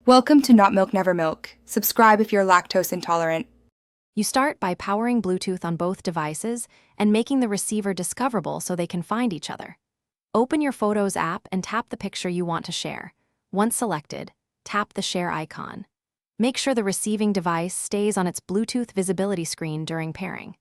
Welcome to Not Milk Never Milk. Subscribe if you're lactose intolerant. You start by powering Bluetooth on both devices and making the receiver discoverable so they can find each other. Open your Photos app and tap the picture you want to share. Once selected, tap the share icon. Make sure the receiving device stays on its Bluetooth visibility screen during pairing.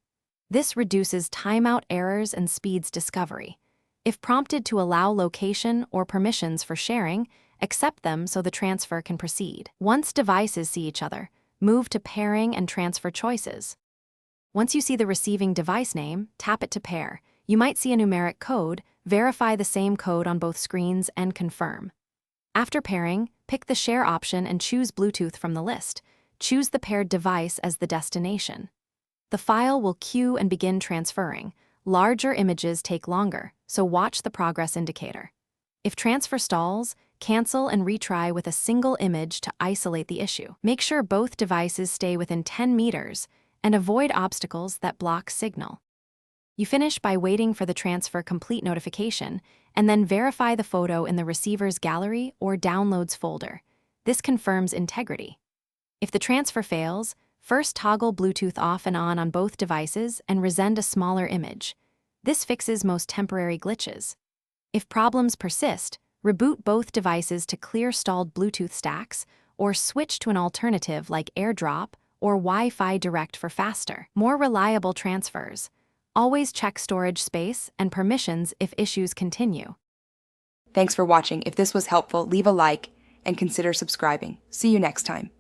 This reduces timeout errors and speeds discovery. If prompted to allow location or permissions for sharing, accept them so the transfer can proceed. Once devices see each other, move to Pairing and Transfer choices. Once you see the receiving device name, tap it to pair. You might see a numeric code. Verify the same code on both screens and confirm. After pairing, pick the Share option and choose Bluetooth from the list. Choose the paired device as the destination. The file will queue and begin transferring. Larger images take longer, so watch the progress indicator. If transfer stalls, cancel and retry with a single image to isolate the issue. Make sure both devices stay within 10 meters and avoid obstacles that block signal. You finish by waiting for the transfer complete notification and then verify the photo in the receiver's gallery or downloads folder. This confirms integrity. If the transfer fails, first toggle Bluetooth off and on both devices and resend a smaller image. This fixes most temporary glitches. If problems persist, reboot both devices to clear stalled Bluetooth stacks or switch to an alternative like AirDrop or Wi-Fi Direct for faster, more reliable transfers. Always check storage space and permissions if issues continue. Thanks for watching. If this was helpful, leave a like and consider subscribing. See you next time.